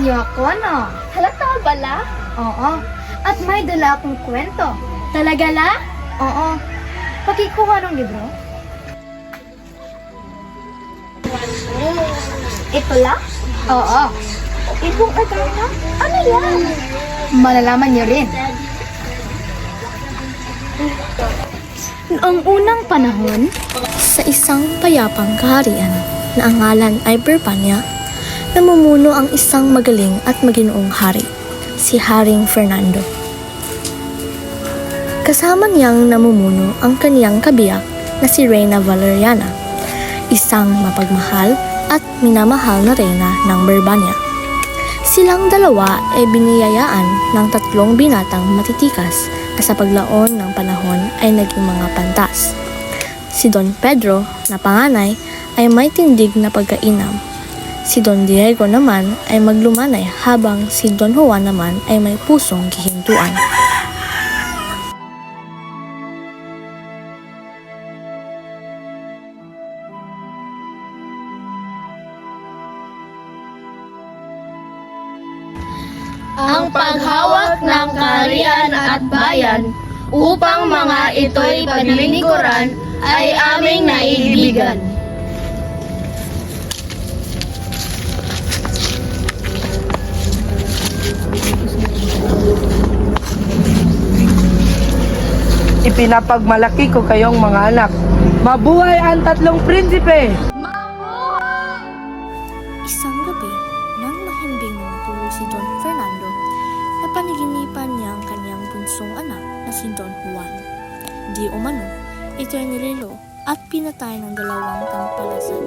niyo ako, no? Halata bala? Oo. At may dala akong kwento. Talaga la? Oo. Pakikuha ng libro. Ito la? Oo. Ibong Adarna? Ano yan? Malalaman niyo rin. Noong unang panahon, sa isang payapang kaharian na ang ngalan ay Birbania, namumuno ang isang magaling at maginoong hari, si Haring Fernando. Kasama niyang namumuno ang kaniyang kabiyak na si Reyna Valeriana, isang mapagmahal at minamahal na reyna ng Birbania. Silang dalawa ay biniyayaan ng 3 binatang matitikas na sa paglaon ng panahon ay naging mga pantas. Si Don Pedro na panganay ay may tindig na pagkainam. Si Don Diego naman ay maglumanay habang si Don Juan naman ay may pusong kihintuan. Ang paghawak ng kaharian at bayan upang mga ito'y paglilingkuran ay aming naiibigan. Ipinapagmalaki ko kayong mga anak. Mabuhay ang 3 prinsipe! Isang gabi, nang mahimbing na matulog si Don Fernando, napanaginipan niya ang kanyang bunsong anak na si Don Juan. Di umano, ito'y nililo at pinatay ng 2 tampalasan.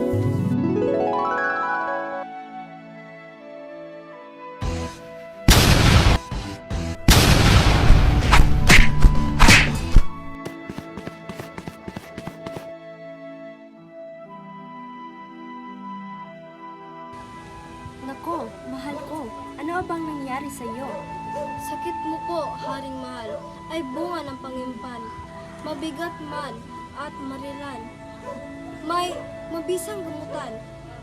Nako, mahal ko, ano bang nangyari sa iyo? Sakit mo po, Haring Mahal, ay bunga ng pangimpan. Mabigat man at marilan. May mabisang gamutan.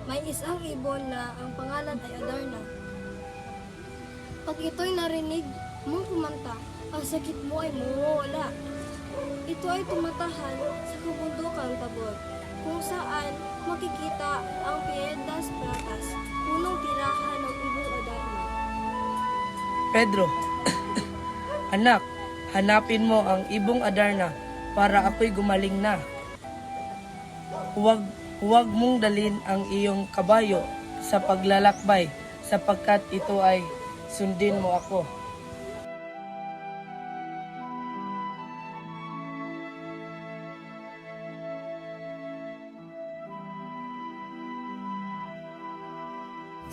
May isang ibon na ang pangalan ay Adarna. Pag ito'y narinig mong kumanta, ang sakit mo ay mawawala. Ito ay tumatahan sa kabundukang Tabor, kung saan makikita ang Piedras Platas, punong tirahan ng ibong Adarna. Pedro, anak, hanapin mo ang ibong Adarna para ako'y gumaling na. Huwag mong dalin ang iyong kabayo sa paglalakbay sapagkat ito ay sundin mo ako.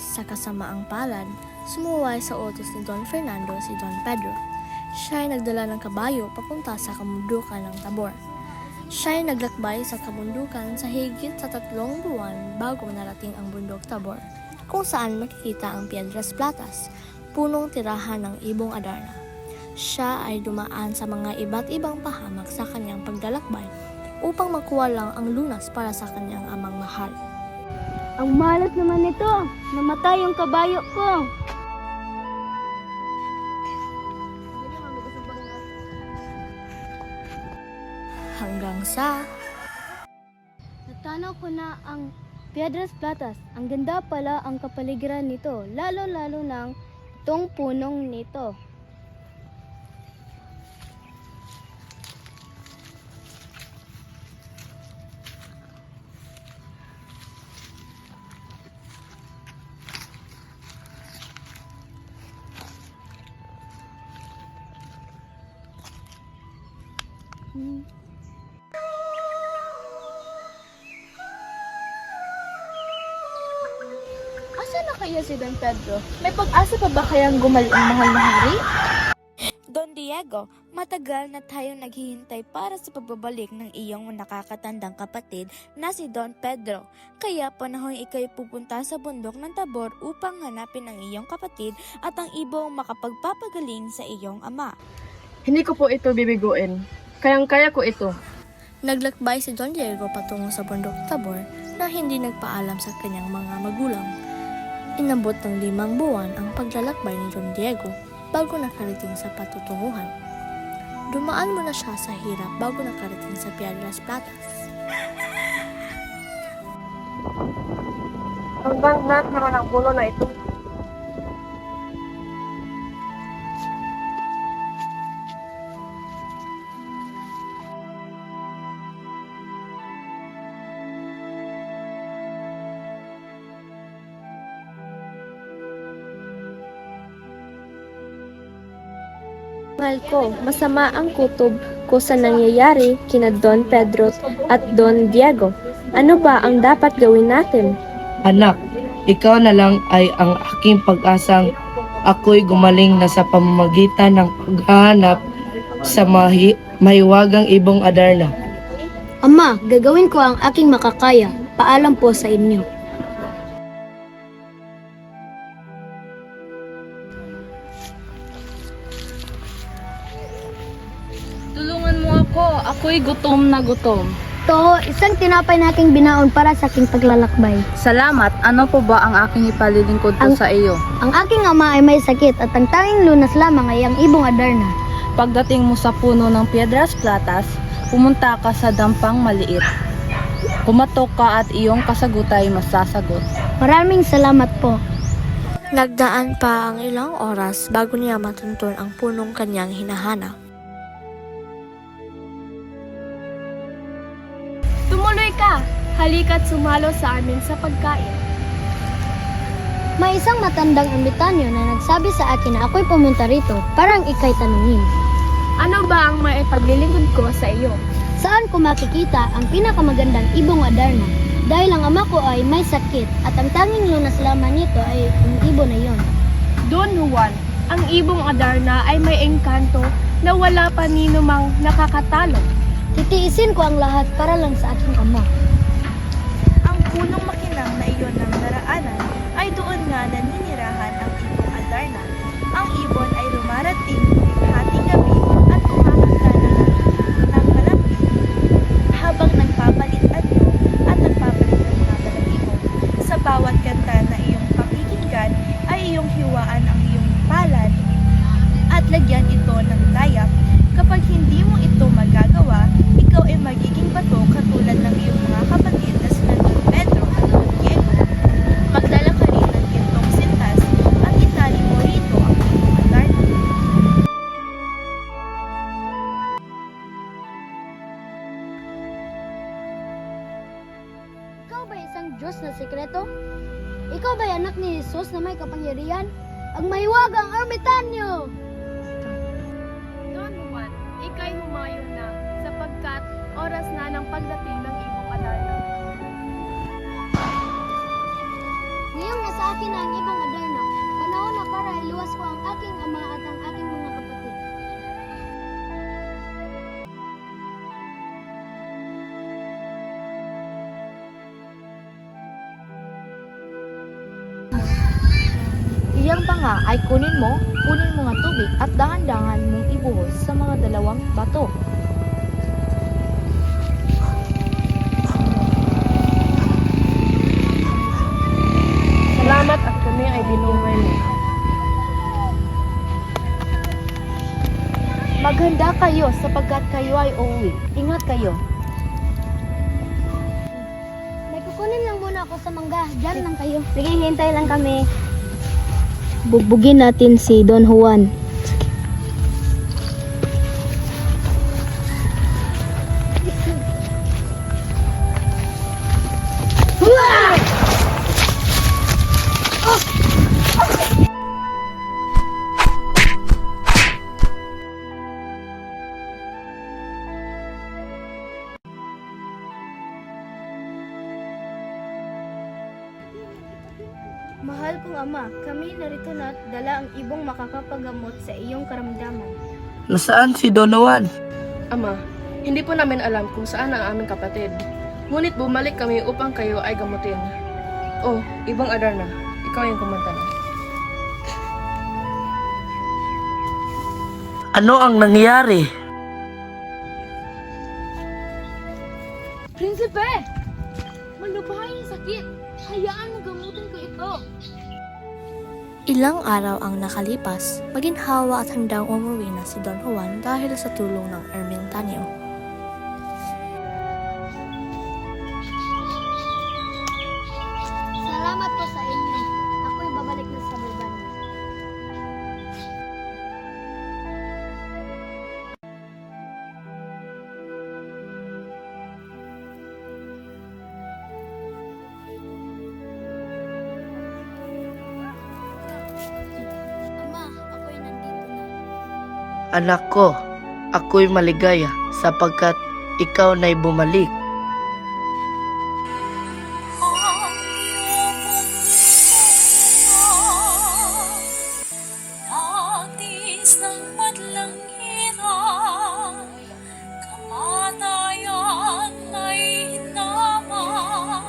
Sa kasamaang palad, sumuway sa utos ni Don Fernando si Don Pedro. Siya ay nagdala ng kabayo papunta sa kabundukan ng Tabor. Siya ay naglakbay sa kabundukan sa higit sa 3 buwan bago narating ang bundok Tabor, kung saan makikita ang Piedras Platas, punong tirahan ng ibong Adarna. Siya ay dumaan sa mga iba't ibang pahamak sa kanyang paglalakbay upang makuha lang ang lunas para sa kanyang amang mahal. Ang malas naman nito! Namatay yung kabayo ko! Hanggang sa Natanaw ko na ang Piedras Platas. Ang ganda pala ang kapaligiran nito, lalo-lalo ng itong punong nito. Asa na kaya si Don Pedro? May pag-asa pa ba kayang gumaling ang mahal na hari? Don Diego, matagal na tayong naghihintay para sa pagbabalik ng iyong nakakatandang kapatid na si Don Pedro. Kaya panahon ikay pupunta sa bundok ng Tabor upang hanapin ang iyong kapatid at ang ibong makapagpapagaling sa iyong ama. Hindi ko po ito bibiguin. Kayang-kaya ko ito. naglakbay si Don Diego patungo sa bundok Tabor na hindi nagpaalam sa kanyang mga magulang. Inabot ng 5 buwan ang paglalakbay ni Don Diego bago nakarating sa patutunguhan. Dumaan muna siya sa hirap bago nakarating sa Piedras Platas. Hanggang lahat naman ang puno na ito. Mahal ko, masama ang kutob ko sa nangyayari kina Don Pedro at Don Diego. Ano ba ang dapat gawin natin? Anak, ikaw na lang ay ang aking pag-asang ako'y gumaling na sa pamamagitan ng paghahanap sa mahiwagang ibong Adarna. Ama, gagawin ko ang aking makakaya. Paalam po sa inyo. Tulungan mo ako. Ako'y gutom na gutom. To, isang tinapay na aking binaon para sa aking paglalakbay. Salamat. Ano po ba ang aking ipalilingkod ko sa iyo? Ang aking ama ay may sakit at ang tanging lunas lamang ay ang ibong Adarna. Pagdating mo sa puno ng Piedras Platas, pumunta ka sa dampang maliit. Kumatok ka at iyong kasagutan ay masasagot. Maraming salamat po. Nagdaan pa ang ilang oras bago niya matuntun ang punong kanyang hinahanap. Tumuloy ka! Halika't sumalo sa amin sa pagkain. May isang matandang ermitanyo na nagsabi sa akin na ako'y pumunta rito parang ikay tanungin. Ano ba ang maipaglilingkod ko sa iyo? Saan ko makikita ang pinakamagandang ibong Adarna? Dahil ang ama ko ay may sakit at ang tanging lunas lamang nito ay ang ibon na yon. Don Juan, ang ibong Adarna ay may engkanto na wala pa ninumang nakakatalo. Titiisin ko ang lahat para lang sa aking ama. Ang punong makinang na iyon ng daraanan ay doon nga naninirahan ang ibong Adarna. Ang ibon ay rumarating hating gabi at kumakanta ng kalapit habang nagpapalit anyo at nagpapalit ng mga balahibo. Sa bawat kanta na iyong pakikinggan ay iyong hiwaan ang iyong palad at lagyan ito ng dayap. Kapag hindi mo ito magagawa, ikaw ay magiging bato katulad ng iyong mga kapatid na sina Don Pedro at Don Diego. Magdala ka rin ng gintong sintas at itali mo rito ang iyong Adarna. Ikaw ba isang Diyos na sekreto? Ikaw ba anak ni Jesus na may kapangyarihan? Ang mahiwagang ermitanyo! Don Juan, ika'y humayo na sapagkat oras na ng pagdating ng ibong Adarna. Ngayong nasa akin na ang ibong Adarna, panahon na para iluwas ko ang aking ama at ang aking mga kapatid. Iyang panga ay kunin mo nga tubig at dahan-dahan mong ibuhos sa mga dalawang bato. Salamat at kami ay binungay mo. Maghanda kayo sapagkat kayo ay uuwi. Ingat kayo. May kukunin lang muna ako sa mangga. Diyan lang kayo. Sige, hintay lang kami. Bugbugin natin si Don Juan. Mahal kong ama, kami narito na at dala ang ibong makakapagamot sa iyong karamdaman. Nasaan si Don Juan? Ama, hindi po namin alam kung saan ang aming kapatid. Ngunit bumalik kami upang kayo ay gamutin. Oh, ibang Adarna, ikaw yung kumanta na. Ano ang nangyari? Prinsipe! Malubhay ang sakit! Hayaan mo gamutin ko ito! Ilang araw ang nakalipas, maginhawa at handang umuwi na si Don Juan dahil sa tulong ng ermitanyo. Salamat po sa inyo. Ako'y babalik na sa Barbanya. Ama, ako'y nandito na. Anak ko, ako'y maligaya sapagkat ikaw na'y bumalik. Nagtiis ng madlang hirap, kamatayan ay hinamak,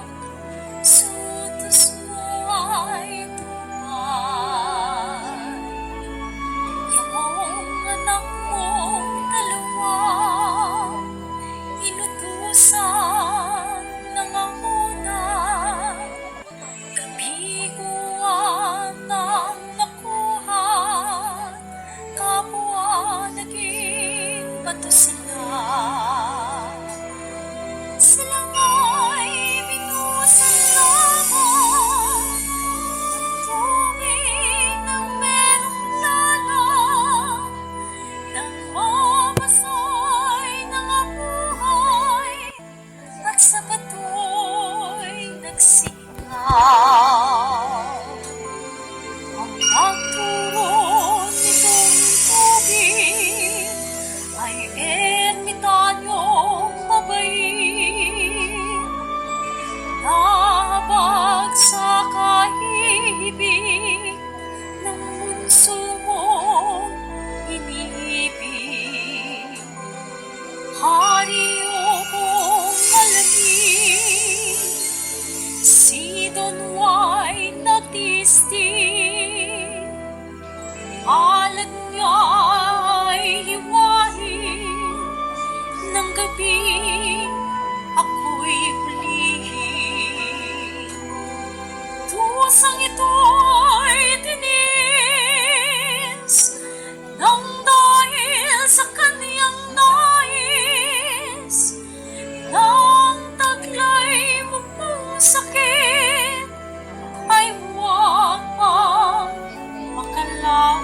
sutos mo ay tumay. Iyong anak mong dalawa, inutusan ng una, kabiguan ng nakuha, kapwa naging bato sila. Sila nga'y binusan lamang ng tubig ng merong lalang, nang mamasay ng buhay at sa bato'y nagsingaw. Ang nagturo nitong tubig ay ermitanyong mabait, nahabag sa kaibig ng bunso mong inibig. Hari o kung malamig, si Don Juan nagtistig, alad niya ay hiwain, ng gabi ako'y hulihin. Tusang ito'y tinis, nang dahil sa kaniyang nais, nang taglay mo pong sakit, ay huwag pang makalain.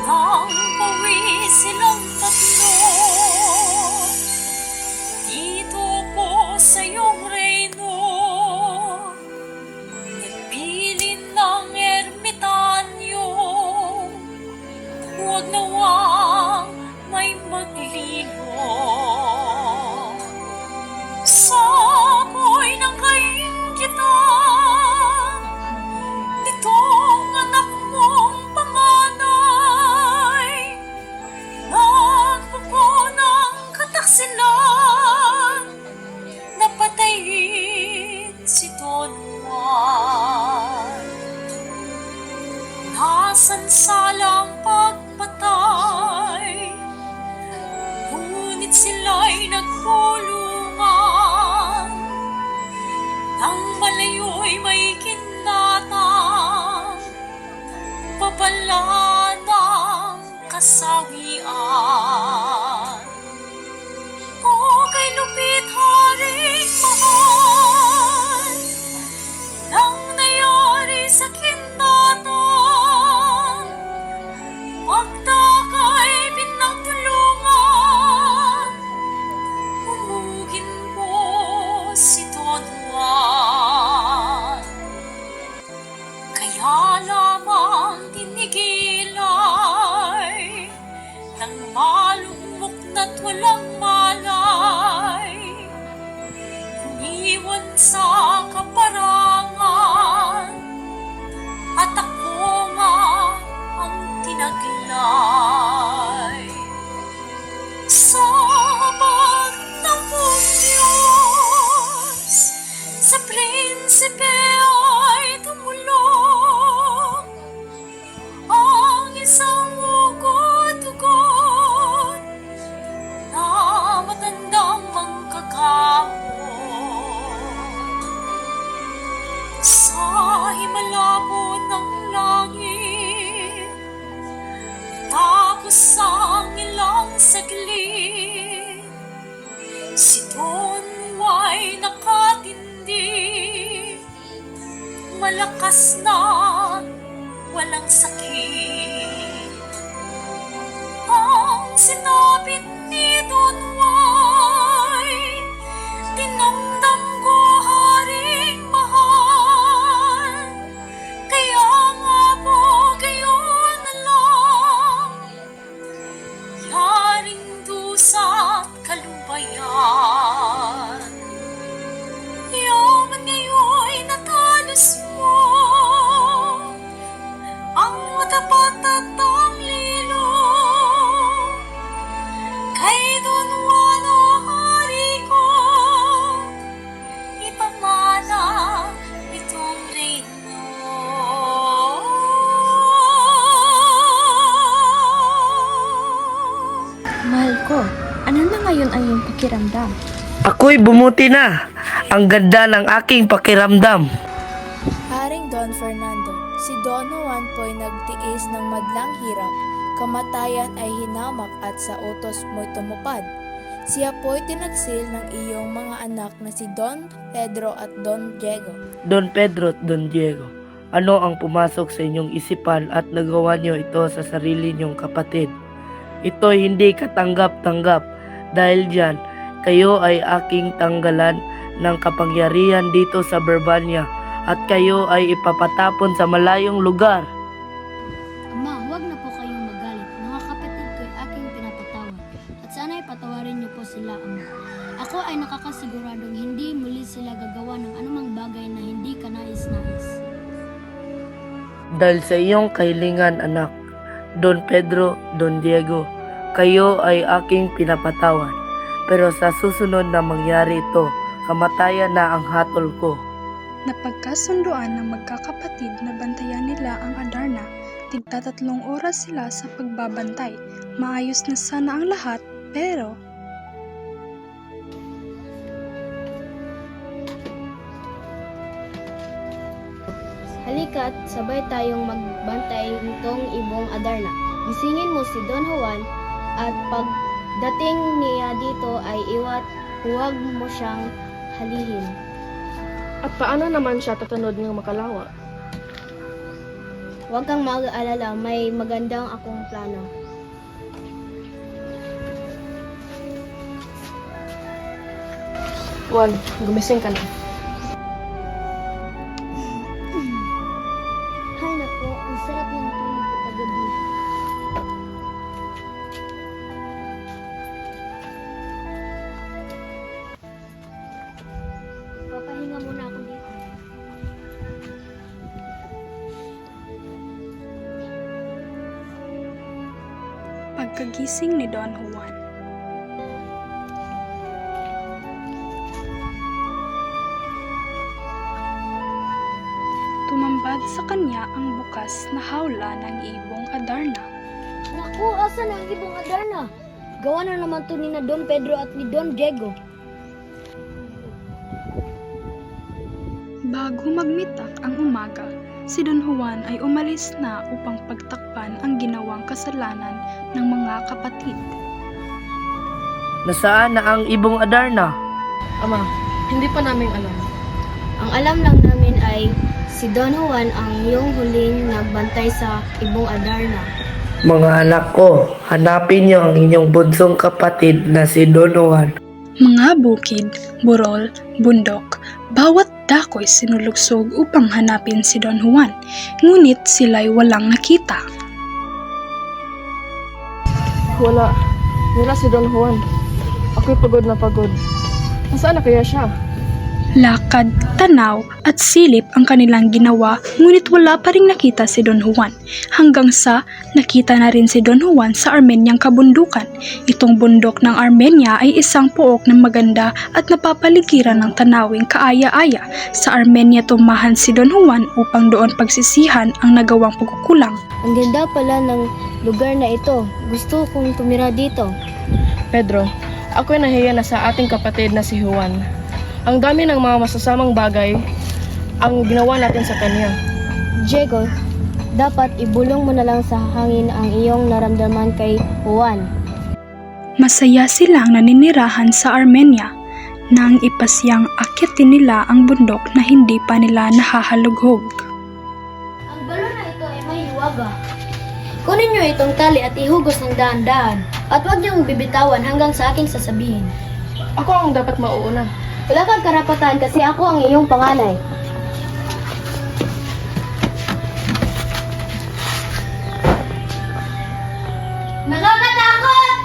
Nang bawi silang tatlo, dito po sa iyong reino, nagbilin ng ermitanyo, huwag nawang may maglino. Sa ako'y nakainggitan, nitong anak mong panganay, nagpupo ng kataksilan, napatayin si Don Juan. Nasansalang pagpatay, ngunit sila'y nagpulungan, nang malayo'y may kinatang, babala ng kasawian. O kay lupit haring mahal, nang nayari sa kinatang, magdakay pinagtulungan, umugin mo si Don Juan. Kaya lamang tinigilay ng malugmok na't walang malay, umiwan sa kaparangan, at ako nga ang tinaglay. Sa habag ng buong Diyos, sa prinsipe ay tumulong, ang isang ugot-ugot na matandang mangkakao. Sa himala ni Don Juan, tinamdam ko haring mahal. Kaya nga po kayo na lang, yaring dusa kalubayan. Yaman ngayon natalos mo ang matapat at ang lilo. Kay Don Juan o hari ko, ipamana itong reino. Mahal ko, ano na ngayon ang iyong pakiramdam? Ako'y bumuti na. Ang ganda ng aking pakiramdam. Haring Don Fernando, si Don Juan po'y nagtiis ng madlang hirap, kamatayan ay hinamak at sa utos mo'y tumupad. Siya po'y tinagsil ng iyong mga anak na si Don Pedro at Don Diego. Don Pedro at Don Diego, ano ang pumasok sa inyong isipan at nagawa niyo ito sa sarili niyong kapatid? Ito'y hindi katanggap-tanggap. Dahil diyan, kayo ay aking tanggalan ng kapangyarihan dito sa Berbania at kayo ay ipapatapon sa malayong lugar. Ama, huwag na po kayong magalit. Mga kapatid ko ay aking pinapatawad. At sana'y patawarin niyo po sila, Ama. Ako ay nakakasiguradong hindi muli sila gagawa ng anumang bagay na hindi kanais-nais. Dahil sa iyong kahilingan, anak, Don Pedro, Don Diego, kayo ay aking pinapatawad. Pero sa susunod na mangyari ito, kamatayan na ang hatol ko. Napagkasunduan ng magkakapatid na bantayan nila ang Adarna. Tigta-3 oras sila sa pagbabantay. Maayos na sana ang lahat, pero Halika at sabay tayong magbantay nitong ibong Adarna. Gisingin mo si Don Juan at pagdating niya dito ay huwag mo siyang halihin. At paano naman siya tatanod ng makalawa? Huwag kang mag-aalala, may magandang akong plano. Juan, gumising ka na. Hay nako, ang sarap ng tulog ko kagabi. Papahinga muna ako dito. pagkagising ni Don Juan, tumambad sa kanya ang bukas na hawla ng ibong Adarna. Naku, asan ang ibong Adarna? Gawa na naman to ni na Don Pedro at ni Don Diego. Bago magmitak ang umaga, si Don Juan ay umalis na upang pagtakpan ang ginawang kasalanan ng mga kapatid. Nasaan na ang ibong Adarna? Ama, hindi pa namin alam. Ang alam lang namin ay si Don Juan ang iyong huling nagbantay sa ibong Adarna. Mga anak ko, hanapin niyo ang inyong bunsong kapatid na si Don Juan. Mga bukid, burol, bundok, bawat dako'y sinulugsog upang hanapin si Don Juan, ngunit sila'y walang nakita. Wala si Don Juan. Ako'y pagod na pagod. Nasaan na kaya siya? Lakad, tanaw at silip ang kanilang ginawa, ngunit wala pa ring nakita si Don Juan. Hanggang sa nakita na rin si Don Juan sa Armeniang kabundukan. Itong bundok ng Armenia ay isang pook ng maganda at napapaligiran ng tanawing kaaya-aya. Sa Armenia tumahan si Don Juan upang doon pagsisihan ang nagawang pagkukulang. Ang ganda pala ng lugar na ito. Gusto kong tumira dito. Pedro, ako'y nahiya na sa ating kapatid na si Juan. Ang dami ng mga masasamang bagay ang ginawa natin sa kanya. Diego, dapat ibulong mo na lang sa hangin ang iyong naramdaman kay Juan. Masaya silang naninirahan sa Armenia nang ipasyang akyatin nila ang bundok na hindi pa nila nahahalughog. Ang balon na ito ay may hiwaga. Kunin niyo itong tali at ihugos ng dahan-dahan. At huwag niyong bibitawan hanggang sa aking sasabihin. Ako ang dapat mauuna. Wala kang karapatan kasi ako ang iyong panganay. Nakakatakot!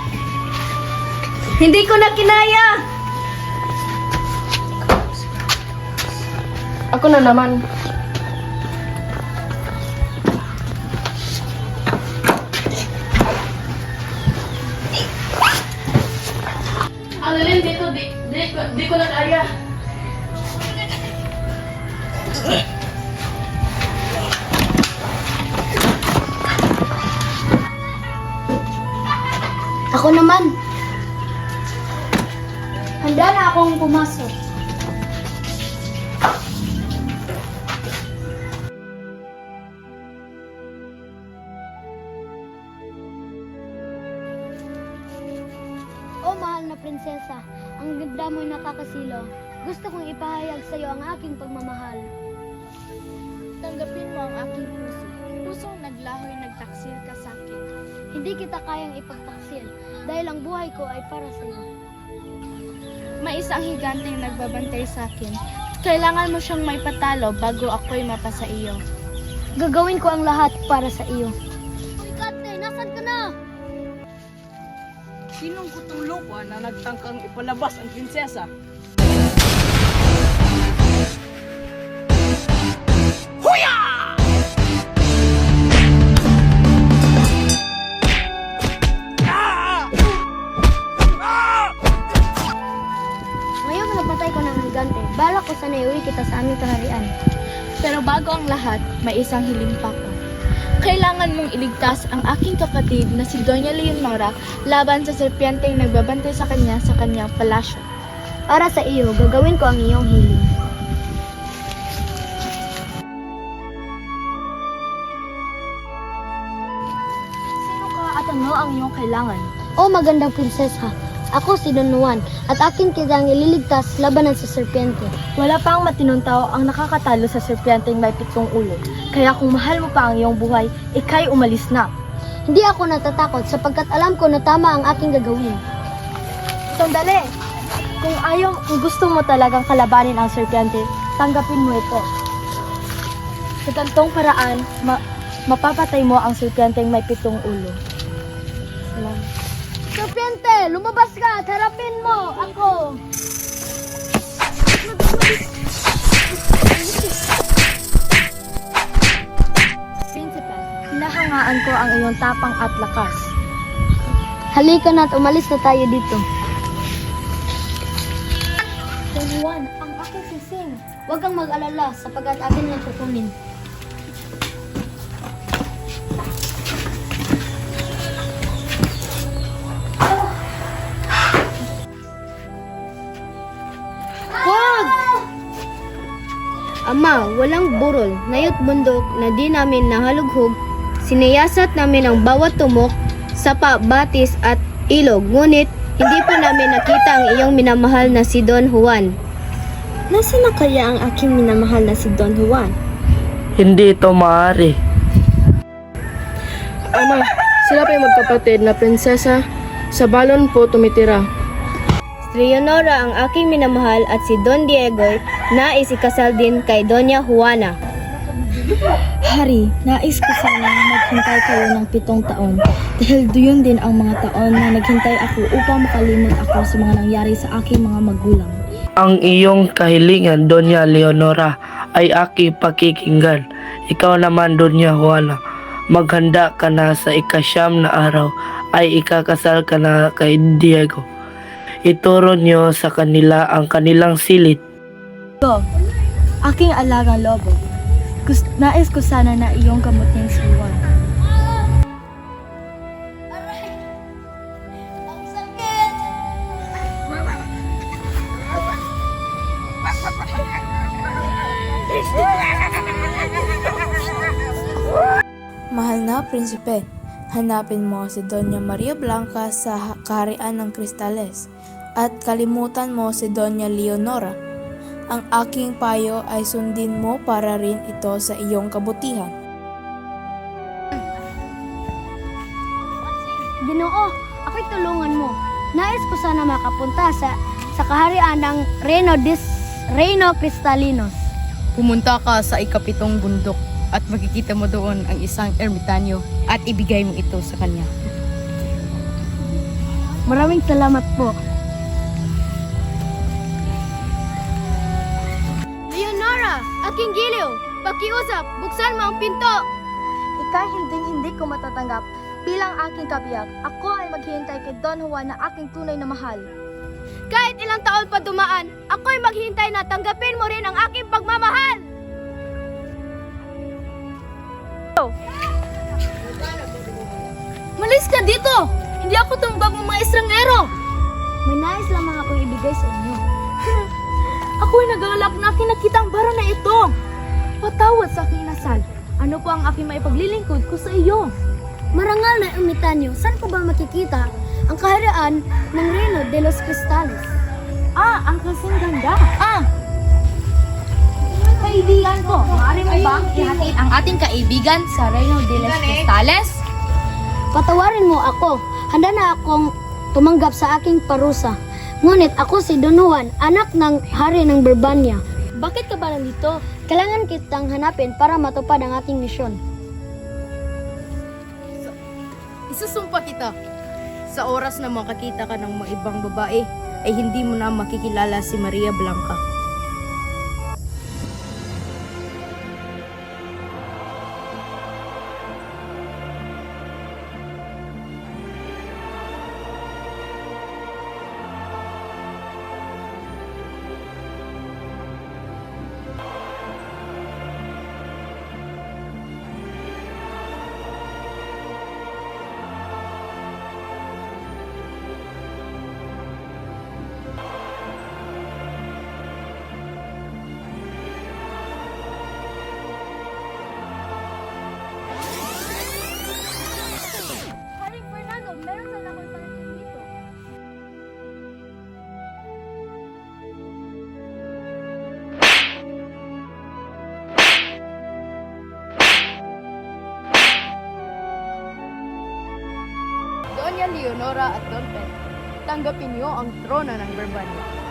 Hindi ko na kinaya! Ako na naman. Alin dito, di ko na kaya. Ako naman. Handa na akong pumasok. Oh, mahal na prinsesa, ang ganda mo'y nakakasilo. Gusto kong ipahayag sa iyo ang aking pagmamahal. Tanggapin mo ang aking puso. Pusong naglahoy nagtaksil ka sa akin. Hindi kita kayang ipagtaksil dahil ang buhay ko ay para sa iyo. May isang higanteng nagbabantay sa akin. Kailangan mo siyang may patalo bago ako'y mapasa iyo. Gagawin ko ang lahat para sa iyo. Uy, Kate, nasan ka na? Sinong kutong lupa na nagtangkang ipalabas ang prinsesa? Ngayong napatay ko ng higante, balak ko sana iuwi kita sa aming kaharian. Pero bago ang lahat, may isang hiling pa ko. Kailangan mong iligtas ang aking kapatid na si Doña Leonora laban sa serpienteng nagbabantay sa kanyang palasyo. Para sa iyo, gagawin ko ang iyong hiling. Sino ka at ano ang iyong kailangan? O magandang prinsesa, ako si Don Juan at akin kitang ililigtas labanan sa serpiente. Wala pa ang matinong tao ang nakakatalo sa serpienteng may 7 ulo. Kaya kung mahal mo pa ang iyong buhay, ika'y umalis na. Hindi ako natatakot sapagkat alam ko na tama ang aking gagawin. Sandali! Kung gusto mo talagang kalabanin ang serpiente, tanggapin mo ito. Sa gantong paraan, mapapatay mo ang serpienteng may 7 ulo. Salamat. Serpiente, lumabas ka at harapin mo ako! Prinsipe, hinahangaan ko ang iyong tapang at lakas. Halika na at umalis na tayo dito. Don Juan, ang aking sising. Huwag kang mag-alala sapagkat akin lang kukunin. Huwag! Ama, walang burol, nayot bundok na di namin nahalughog. Sinayasat namin ang bawat tumok, sapa, batis at ilog. Ngunit, hindi pa namin nakita ang iyong minamahal na si Don Juan. Nasaan na kaya ang aking minamahal na si Don Juan? Hindi ito maaari. Ama, sila pa yung magkapatid na prinsesa. Sa balon po tumitira. Si Leonora ang aking minamahal at si Don Diego nais ikasal din kay Doña Juana. Hari, nais ko sana maghintay kayo ng 7 taon dahil doon din ang mga taon na naghintay ako upang makalimot ako sa mga nangyari sa aking mga magulang. Ang iyong kahilingan, Doña Leonora, ay aking pakikinggan. Ikaw naman, Doña Juana, maghanda ka na sa 9 na araw ay ikakasal ka na kay Diego. Ituro niyo sa kanila ang kanilang silid. Aking alagang lobo, nais ko sana na iyong gamutin si Juan. Mahal na prinsipe, hanapin mo si Doña Maria Blanca sa kaharian ng Cristales at kalimutan mo si Doña Leonora. Ang aking payo ay sundin mo para rin ito sa iyong kabutihan. Ginoo, ako'y ko sana makapunta sa kaharian ng Reino Cristalinos. Pumunta ka sa ikapitong bundok at makikita mo doon ang isang ermitanyo at ibigay mo ito sa kanya. Maraming salamat po. Leonora, aking giliw, pakiusap, buksan mo ang pinto. Ika'y hindi ko matatanggap. Bilang aking kabiyak, ako ay maghihintay kay Don Juan na aking tunay na mahal. Kahit ilang taon pa dumaan, ako'y maghintay na tanggapin mo rin ang aking pagmamahal. Malis ka dito! Hindi ako tumbag ng mga estranghero! May nais lamang akong ibigay sa inyo. Ako'y nag-aalak na aking nakita ang bara na ito. Patawad sa aking inasal. Ano po ang aking maipaglilingkod ko sa iyo? Marangal na ermitanyo, saan ko ba makikita ang kaharian ng Reino de los Cristales? Ang kasing ganda. Kaibigan ko, maaari mo ba ihatid ang ating kaibigan sa Reino de los Cristales? Patawarin mo ako. Handa na akong tumanggap sa aking parusa. Ngunit ako si Don Juan, anak ng hari ng Bourbania. Bakit ka ba nandito? Kailangan kitang hanapin para matupad ang aking misyon. Isusumpa kita. Sa oras na makakita ka ng mga ibang babae, ay hindi mo na makikilala si Maria Blanca. Haring Fernando, meron sana akong panaginip dito. Doña Leonora at Don Pedro, tanggapin niyo ang trono ng Bourbania.